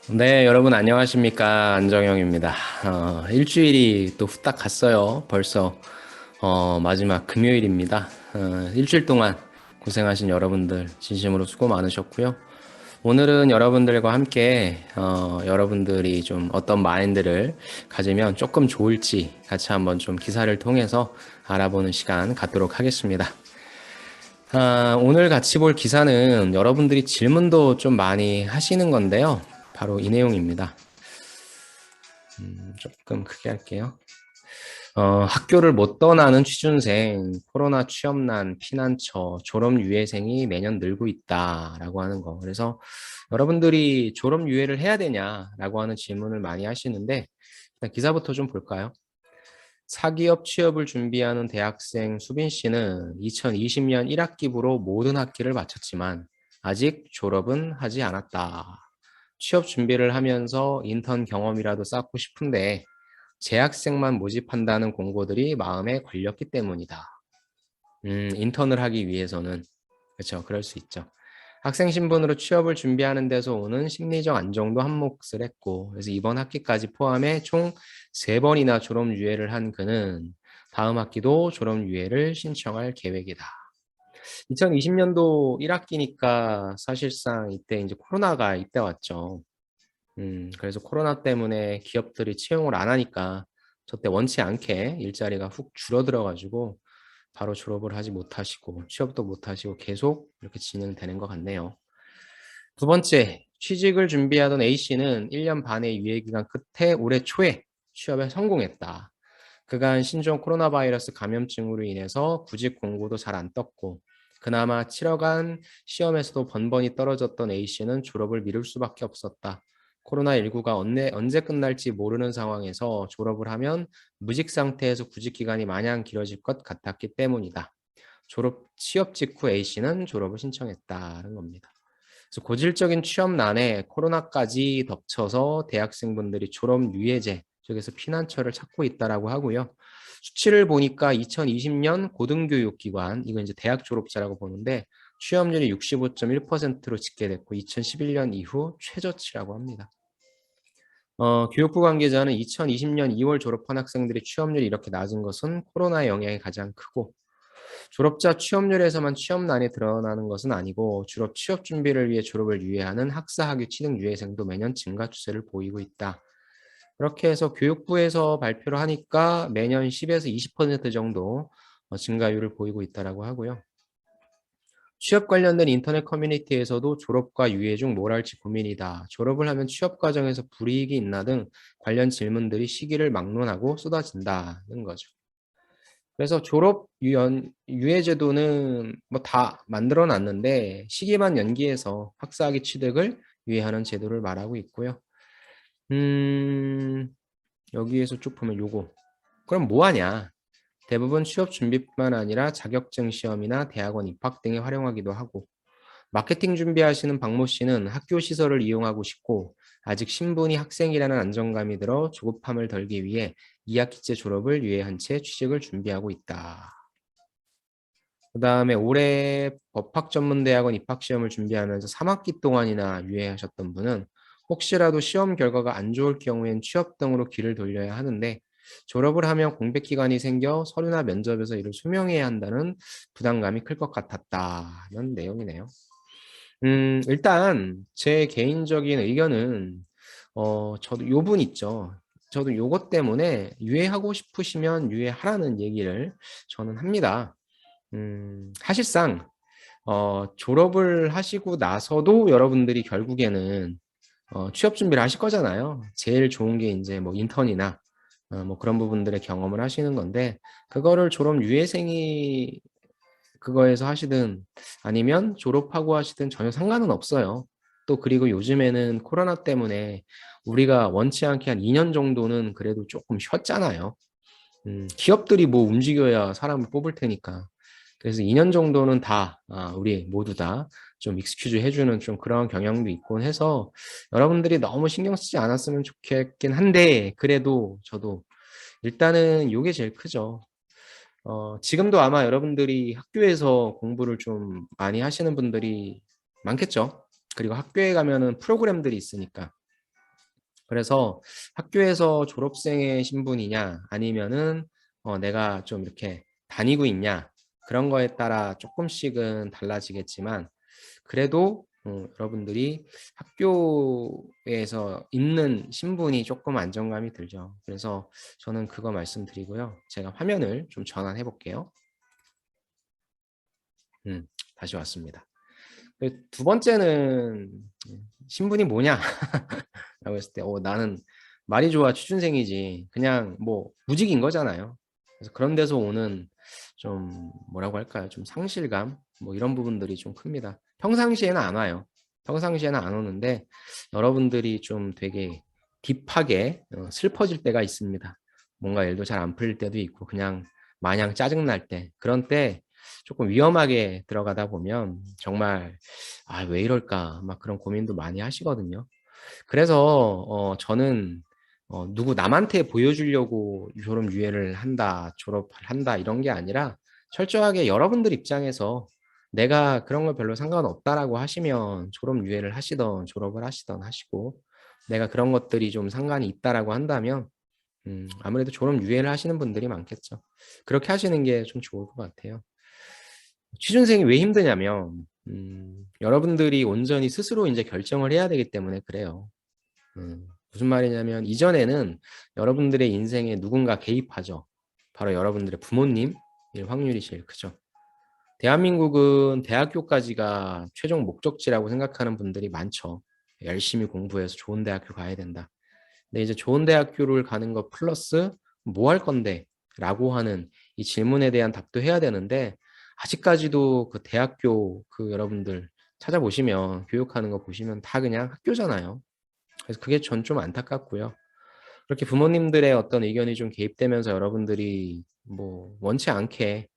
네, 여러분 안녕하십니까? 안정영입니다. 일주일이 또 후딱 갔어요. 벌써 마지막 금요일입니다. 일주일 동안 고생하신 여러분들 진심으로 수고 많으셨고요. 오늘은 여러분들과 함께 여러분들이 좀 어떤 마인드를 가지면 조금 좋을지 같이 한번 좀 기사를 통해서 알아보는 시간 갖도록 하겠습니다. 오늘 같이 볼 기사는 여러분들이 질문도 좀 많이 하시는 건데요. 바로 이 내용입니다. 조금 크게 할게요. 학교를 못 떠나는 취준생, 코로나 취업난, 피난처, 졸업 유예생이 매년 늘고 있다라고 하는 거. 그래서 여러분들이 졸업 유예를 해야 되냐라고 하는 질문을 많이 하시는데 일단 기사부터 좀 볼까요? 사기업 취업을 준비하는 대학생 수빈 씨는 2020년 1학기부로 모든 학기를 마쳤지만 아직 졸업은 하지 않았다. 취업 준비를 하면서 인턴 경험이라도 쌓고 싶은데 재학생만 모집한다는 공고들이 마음에 걸렸기 때문이다. 인턴을 하기 위해서는 그렇죠. 그럴 수 있죠. 학생 신분으로 취업을 준비하는 데서 오는 심리적 안정도 한 몫을 했고, 그래서 이번 학기까지 포함해 총 3번이나 졸업 유예를 한 그는 다음 학기도 졸업 유예를 신청할 계획이다. 2020년도 1학기니까 사실상 이때 이제 코로나가 이때 왔죠. 그래서 코로나 때문에 기업들이 채용을 안 하니까 저때 원치 않게 일자리가 훅 줄어들어가지고 바로 졸업을 하지 못하시고 취업도 못하시고 계속 이렇게 진행되는 것 같네요. 두 번째, 취직을 준비하던 A씨는 1년 반의 유예기간 끝에 올해 초에 취업에 성공했다. 그간 신종 코로나 바이러스 감염증으로 인해서 구직 공고도 잘 안 떴고 그나마 치러간 시험에서도 번번이 떨어졌던 A씨는 졸업을 미룰 수밖에 없었다. 코로나19가 언제 끝날지 모르는 상황에서 졸업을 하면 무직 상태에서 구직 기간이 마냥 길어질 것 같았기 때문이다. 취업 직후 A씨는 졸업을 신청했다는 겁니다. 그래서 고질적인 취업난에 코로나까지 덮쳐서 대학생분들이 졸업 유예제 쪽에서 피난처를 찾고 있다라고 하고요. 수치를 보니까 2020년 고등교육기관, 이건 이제 대학 졸업자라고 보는데 취업률이 65.1%로 집계됐고 2011년 이후 최저치라고 합니다. 교육부 관계자는 2020년 2월 졸업한 학생들의 취업률이 이렇게 낮은 것은 코로나의 영향이 가장 크고 졸업자 취업률에서만 취업난이 드러나는 것은 아니고 주로 취업 준비를 위해 졸업을 유예하는 학사학위 취득 유예생도 매년 증가 추세를 보이고 있다. 그렇게 해서 교육부에서 발표를 하니까 매년 10에서 20% 정도 증가율을 보이고 있다라고 하고요. 취업 관련된 인터넷 커뮤니티에서도 졸업과 유예 중 뭘 할지 고민이다. 졸업을 하면 취업 과정에서 불이익이 있나 등 관련 질문들이 시기를 막론하고 쏟아진다는 거죠. 그래서 유예 제도는 뭐 다 만들어 놨는데 시기만 연기해서 학사학위 취득을 유예하는 제도를 말하고 있고요. 음, 여기에서 쭉 보면 요거. 그럼 뭐 하냐? 대부분 취업 준비뿐만 아니라 자격증 시험이나 대학원 입학 등에 활용하기도 하고 마케팅 준비하시는 박모 씨는 학교 시설을 이용하고 싶고 아직 신분이 학생이라는 안정감이 들어 조급함을 덜기 위해 2학기째 졸업을 유예한 채 취직을 준비하고 있다. 그 다음에 올해 법학전문대학원 입학시험을 준비하면서 3학기 동안이나 유예하셨던 분은 혹시라도 시험 결과가 안 좋을 경우엔 취업 등으로 길을 돌려야 하는데 졸업을 하면 공백 기간이 생겨 서류나 면접에서 이를 소명해야 한다는 부담감이 클 것 같았다는 내용이네요. 일단 제 개인적인 의견은 저도 요 분 있죠. 저도 요것 때문에 유예하고 싶으시면 유예하라는 얘기를 저는 합니다. 사실상 졸업을 하시고 나서도 여러분들이 결국에는 취업 준비를 하실 거잖아요. 제일 좋은 게 이제 뭐 인턴이나 뭐 그런 부분들의 경험을 하시는 건데 그거를 졸업 유예생이 그거에서 하시든 아니면 졸업하고 하시든 전혀 상관은 없어요. 또 그리고 요즘에는 코로나 때문에 우리가 원치 않게 한 2년 정도는 그래도 조금 쉬었잖아요. 기업들이 뭐 움직여야 사람을 뽑을 테니까. 그래서 2년 정도는 다 우리 모두 다 좀 익스큐즈 해주는 좀 그런 경향도 있곤 해서 여러분들이 너무 신경 쓰지 않았으면 좋겠긴 한데 그래도 저도 일단은 요게 제일 크죠. 지금도 아마 여러분들이 학교에서 공부를 좀 많이 하시는 분들이 많겠죠. 그리고 학교에 가면은 프로그램들이 있으니까. 그래서 학교에서 졸업생의 신분이냐 아니면은 내가 좀 이렇게 다니고 있냐 그런 거에 따라 조금씩은 달라지겠지만 그래도 여러분들이 학교에서 있는 신분이 조금 안정감이 들죠. 그래서 저는 그거 말씀드리고요. 제가 화면을 좀 전환해 볼게요. 다시 왔습니다. 두 번째는 신분이 뭐냐? 라고 했을 때 나는 말이 좋아 취준생이지 그냥 뭐 무직인 거잖아요. 그래서 그런 데서 오는 좀 뭐라고 할까요? 좀 상실감 뭐 이런 부분들이 좀 큽니다. 평상시에는 안 와요. 평상시에는 안 오는데 여러분들이 좀 되게 딥하게 슬퍼질 때가 있습니다. 뭔가 일도 잘 안 풀릴 때도 있고 그냥 마냥 짜증날 때 그런 때 조금 위험하게 들어가다 보면 정말 왜 이럴까 막 그런 고민도 많이 하시거든요. 그래서 저는 누구 남한테 보여주려고 졸업 유예를 한다, 졸업을 한다 이런 게 아니라 철저하게 여러분들 입장에서 내가 그런 거 별로 상관없다라고 하시면 졸업 유예를 하시던 졸업을 하시던 하시고 내가 그런 것들이 좀 상관이 있다라고 한다면 아무래도 졸업 유예를 하시는 분들이 많겠죠. 그렇게 하시는 게 좀 좋을 것 같아요. 취준생이 왜 힘드냐면 여러분들이 온전히 스스로 이제 결정을 해야 되기 때문에 그래요. 무슨 말이냐면 이전에는 여러분들의 인생에 누군가 개입하죠. 바로 여러분들의 부모님일 확률이 제일 크죠. 대한민국은 대학교까지가 최종 목적지라고 생각하는 분들이 많죠. 열심히 공부해서 좋은 대학교 가야 된다. 근데 이제 좋은 대학교를 가는 것 플러스 뭐 할 건데? 라고 하는 이 질문에 대한 답도 해야 되는데 아직까지도 그 대학교 그 여러분들 찾아보시면 교육하는 거 보시면 다 그냥 학교잖아요. 그래서 그게 전 좀 안타깝고요. 그렇게 부모님들의 어떤 의견이 좀 개입되면서 여러분들이 뭐 원치 않게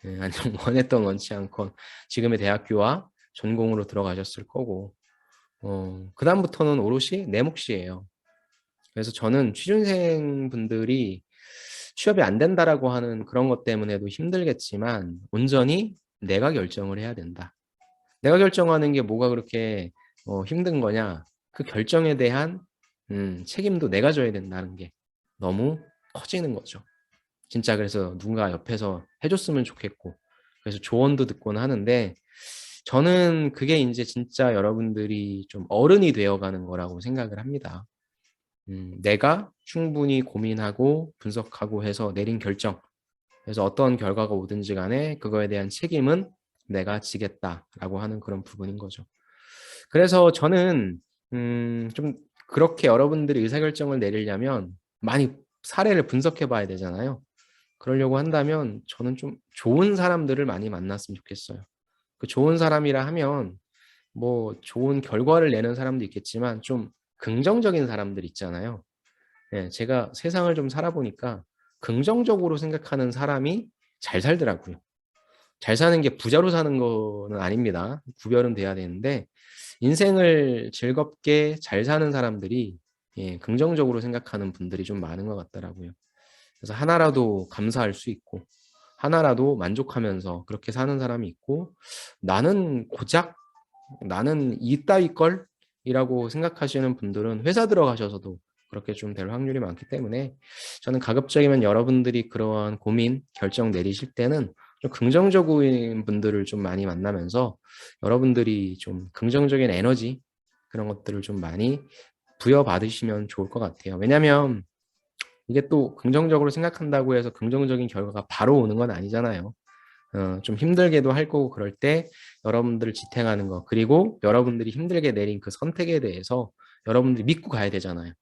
아니면 원했던 원치 않건 지금의 대학교와 전공으로 들어가셨을 거고 그다음부터는 오롯이 내 몫이에요. 그래서 저는 취준생 분들이 취업이 안 된다라고 하는 그런 것 때문에도 힘들겠지만 온전히 내가 결정을 해야 된다. 내가 결정하는 게 뭐가 그렇게 힘든 거냐? 그 결정에 대한 책임도 내가 져야 된다는 게 너무 커지는 거죠. 진짜 그래서 누군가 옆에서 해줬으면 좋겠고 그래서 조언도 듣곤 하는데 저는 그게 이제 진짜 여러분들이 좀 어른이 되어가는 거라고 생각을 합니다. 내가 충분히 고민하고 분석하고 해서 내린 결정. 그래서 어떤 결과가 오든지 간에 그거에 대한 책임은 내가 지겠다라고 하는 그런 부분인 거죠. 그래서 저는 좀 그렇게 여러분들이 의사결정을 내리려면 많이 사례를 분석해 봐야 되잖아요. 그러려고 한다면 저는 좀 좋은 사람들을 많이 만났으면 좋겠어요. 그 좋은 사람이라 하면 뭐 좋은 결과를 내는 사람도 있겠지만 좀 긍정적인 사람들 있잖아요. 예, 제가 세상을 좀 살아보니까 긍정적으로 생각하는 사람이 잘 살더라고요. 잘 사는 게 부자로 사는 거는 아닙니다. 구별은 돼야 되는데 인생을 즐겁게 잘 사는 사람들이 긍정적으로 생각하는 분들이 좀 많은 것 같더라고요. 그래서 하나라도 감사할 수 있고 하나라도 만족하면서 그렇게 사는 사람이 있고 나는 고작 나는 이따위 걸이라고 생각하시는 분들은 회사 들어가셔서도 그렇게 좀 될 확률이 많기 때문에 저는 가급적이면 여러분들이 그러한 고민, 결정 내리실 때는 좀 긍정적인 분들을 좀 많이 만나면서 여러분들이 좀 긍정적인 에너지 그런 것들을 좀 많이 부여받으시면 좋을 것 같아요. 왜냐하면 이게 또 긍정적으로 생각한다고 해서 긍정적인 결과가 바로 오는 건 아니잖아요. 좀 힘들게도 할 거고 그럴 때 여러분들을 지탱하는 거 그리고 여러분들이 힘들게 내린 그 선택에 대해서 여러분들이 믿고 가야 되잖아요.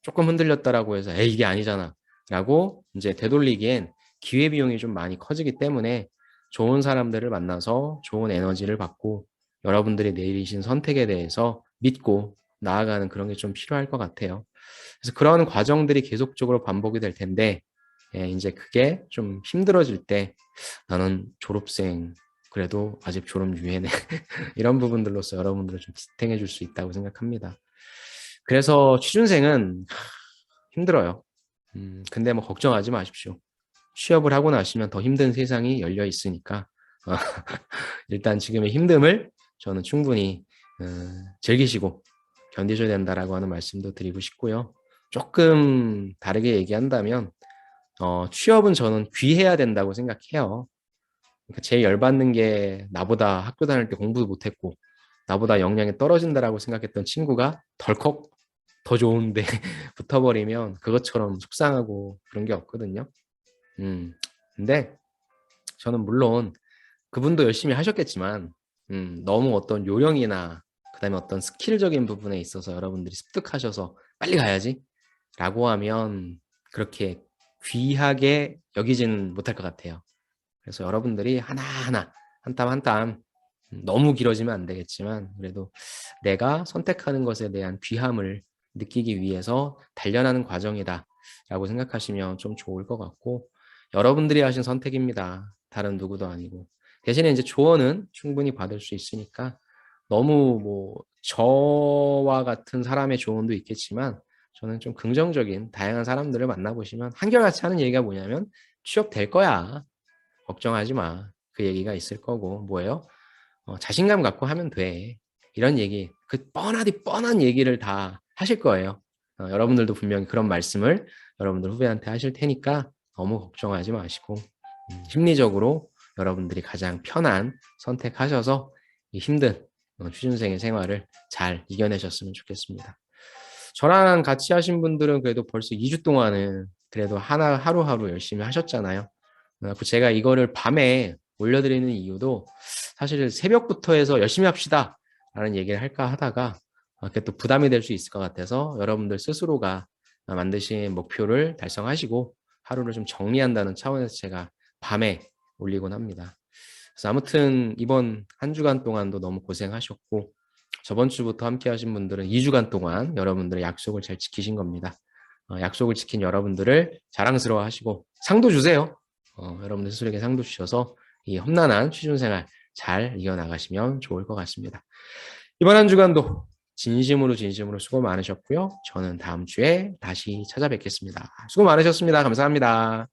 조금 흔들렸다라고 해서 에이 이게 아니잖아 라고 이제 되돌리기엔 기회비용이 좀 많이 커지기 때문에 좋은 사람들을 만나서 좋은 에너지를 받고 여러분들이 내리신 선택에 대해서 믿고 나아가는 그런 게 좀 필요할 것 같아요. 그래서 그런 과정들이 계속적으로 반복이 될 텐데 이제 그게 좀 힘들어질 때 나는 졸업생 그래도 아직 졸업 유예네 이런 부분들로서 여러분들을 좀 지탱해 줄 수 있다고 생각합니다. 그래서 취준생은 힘들어요. 근데 뭐 걱정하지 마십시오. 취업을 하고 나시면 더 힘든 세상이 열려 있으니까 일단 지금의 힘듦을 저는 충분히 즐기시고 견디셔야 된다라고 하는 말씀도 드리고 싶고요. 조금 다르게 얘기한다면 취업은 저는 귀해야 된다고 생각해요. 그러니까 제일 열받는 게 나보다 학교 다닐 때 공부도 못했고 나보다 역량이 떨어진다라고 생각했던 친구가 덜컥 더 좋은데 붙어버리면 그것처럼 속상하고 그런 게 없거든요. 근데 저는 물론 그분도 열심히 하셨겠지만 너무 어떤 요령이나 그다음에 어떤 스킬적인 부분에 있어서 여러분들이 습득하셔서 빨리 가야지 라고 하면 그렇게 귀하게 여기지는 못할 것 같아요. 그래서 여러분들이 하나하나 한 땀 한 땀 너무 길어지면 안 되겠지만 그래도 내가 선택하는 것에 대한 귀함을 느끼기 위해서 단련하는 과정이다 라고 생각하시면 좀 좋을 것 같고 여러분들이 하신 선택입니다. 다른 누구도 아니고 대신에 이제 조언은 충분히 받을 수 있으니까 너무 뭐 저와 같은 사람의 조언도 있겠지만 저는 좀 긍정적인 다양한 사람들을 만나보시면 한결같이 하는 얘기가 뭐냐면 취업 될 거야. 걱정하지 마. 그 얘기가 있을 거고 뭐예요? 자신감 갖고 하면 돼. 이런 얘기, 그 뻔한 얘기를 다 하실 거예요. 여러분들도 분명히 그런 말씀을 여러분들 후배한테 하실 테니까 너무 걱정하지 마시고 심리적으로 여러분들이 가장 편한 선택하셔서 이 힘든 취준생의 생활을 잘 이겨내셨으면 좋겠습니다. 저랑 같이 하신 분들은 그래도 벌써 2주 동안은 그래도 하루하루 열심히 하셨잖아요. 제가 이거를 밤에 올려드리는 이유도 사실 새벽부터 해서 열심히 합시다 라는 얘기를 할까 하다가 그게 또 부담이 될 수 있을 것 같아서 여러분들 스스로가 만드신 목표를 달성하시고 하루를 좀 정리한다는 차원에서 제가 밤에 올리곤 합니다. 그래서 아무튼 이번 한 주간 동안도 너무 고생하셨고 저번 주부터 함께 하신 분들은 2주간 동안 여러분들의 약속을 잘 지키신 겁니다. 약속을 지킨 여러분들을 자랑스러워 하시고 상도 주세요. 여러분들 스스로에게 상도 주셔서 이 험난한 취준생활 잘 이겨나가시면 좋을 것 같습니다. 이번 한 주간도 진심으로 수고 많으셨고요. 저는 다음 주에 다시 찾아뵙겠습니다. 수고 많으셨습니다. 감사합니다.